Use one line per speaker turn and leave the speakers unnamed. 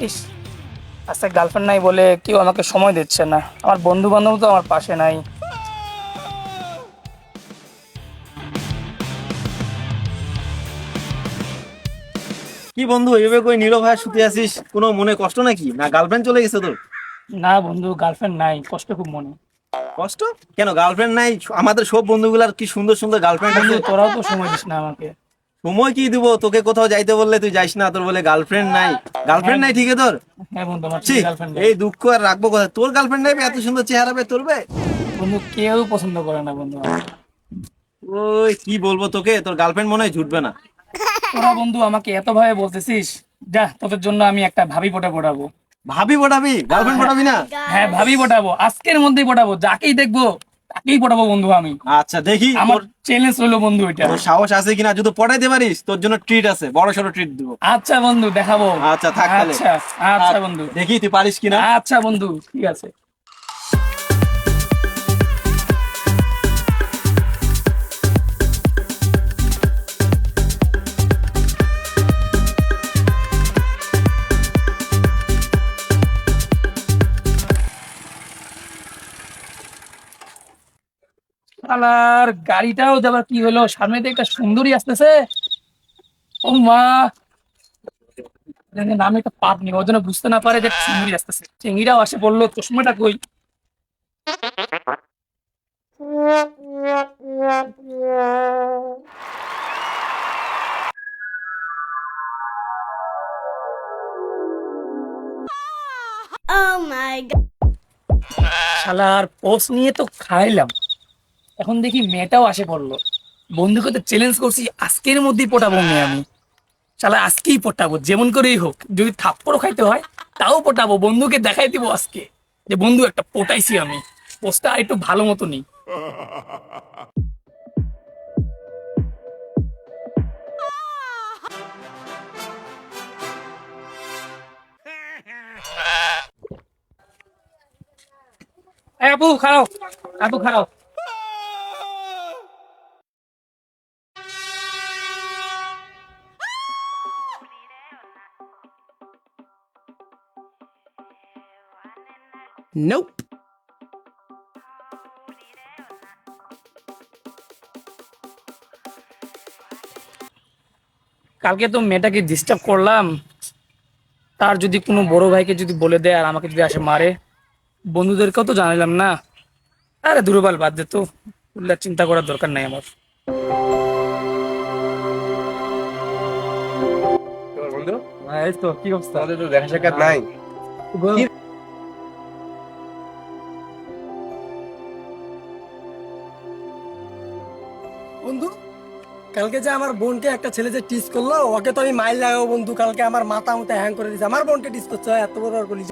ইস, আজকে গার্লফ্রেন্ড নাই বলে কেউ আমাকে সময় দিচ্ছে না, আমার বন্ধু বান্ধব তো আমার পাশে নাই।
কি বন্ধু এভাবে কই নীরব হয়ে শুতে আছিস? কোনো মনে কষ্ট নাকি? না গার্লফ্রেন্ড চলে গেছে তোর?
না বন্ধু, গার্লফ্রেন্ড নাই, কষ্ট খুব মনে।
কষ্ট কেন? গার্লফ্রেন্ড নাই? আমাদের সব বন্ধুগুলার কি সুন্দর সুন্দর গার্লফ্রেন্ড
বন্ধু
আছে।
তোরাও তো সময় দিস না আমাকে।
সময় কি দিব তোকে? কোথাও যাইতে বললে তুই যাইস না, তোর বলে গার্লফ্রেন্ড নাই।
হ্যাঁ,
গার্লফ্রেন্ড নাই ঠিক তোর?
হ্যাঁ বন্ধু, আমার
ছি,
গার্লফ্রেন্ড নাই।
এই দুঃখ আর রাখবো কোথায়? তোর গার্লফ্রেন্ড নাই, এত সুন্দর চেহারা বে তোর বে।
বন্ধু কেউ পছন্দ করে না বন্ধু আমাকে।
ওই কি বলবো তোকে, তোর গার্লফ্রেন্ড মনে হয় জুটবে না।
তোরা বন্ধু আমাকে এত ভাবে বলতেছিস, যা তোদের জন্য আমি একটা ভাবি পটাবো।
ভাবি পটাবি? গার্লফ্রেন্ড পটাবি না?
হ্যাঁ ভাবি পটাবো, আজকের মধ্যেই পটাবো, যাকেই দেখবো তাকেই পটাবো বন্ধু আমি।
আচ্ছা দেখি
আমার
তোর
চ্যালেঞ্জ হলো বন্ধু এটা।
তোর সাহস আছে কিনা। যদি পটাইতে পারিস তোর জন্য ট্রিট আছে, বড় সড়ো ট্রিট দেবো।
আচ্ছা বন্ধু, দেখাবো।
আচ্ছা থাক তাহলে।
আচ্ছা আচ্ছা বন্ধু।
দেখি তুই পারিস কিনা।
আচ্ছা বন্ধু, ঠিক আছে। শালার গাড়িটাও যাবার কি হলো, সামনে দিয়ে একটা সুন্দরী আসতেছে। ও মা, নামে একটা পাপ নেই, ওর জন্য বুঝতে না পারে যে একটা সুন্দরী আসতেছে। চেঙ্গিরাও আসে বললো, চশমাটা কই?
Oh my god.
শালার পোস্ট নিয়ে তো খাইলাম, এখন দেখি মেয়েটাও আসে পড়লো। বন্ধুকে তো চ্যালেঞ্জ করছি, আজকের মধ্যেই পটাবো মেয়ে আমি। শালা আজকেই পটাবো, যেমন করেই হোক, যদি থাপ্পড়ও খাইতে হয় তাও পটাবো। বন্ধুকে দেখাই দিব আজকে যে বন্ধু একটা পটাইছি আমি। পোস্টটা একটু ভালো মতো নেই। এই আপু খাও, আপু খাও।
Nope.
কালকে তো মেয়েটাকে ডিস্টার্ব করলাম, তার যদি কোনো বড় ভাইকে যদি বলে দেয় আর আমাকে যদি আসে মারে, বন্ধুদেরকেও তো জানালাম না। আরে দুর্বল, বাদ দে তো, ওগুলা চিন্তা করার দরকার নাই আমার।
বন্ধু, এই তো কি অবস্থা? আমাদের তো দেখা সাক্ষাৎ নাই।
বন্ধু, কালকে যে আমার বোনকে একটা ছেলে যে টিস করলো, ওকে তো আমি মাইল লাগাবো বন্ধু। কালকে আমার মাথা মতো হ্যাং করে দিছে। আমার বোনকে টিস করছে, এত বড় আর কলিজা।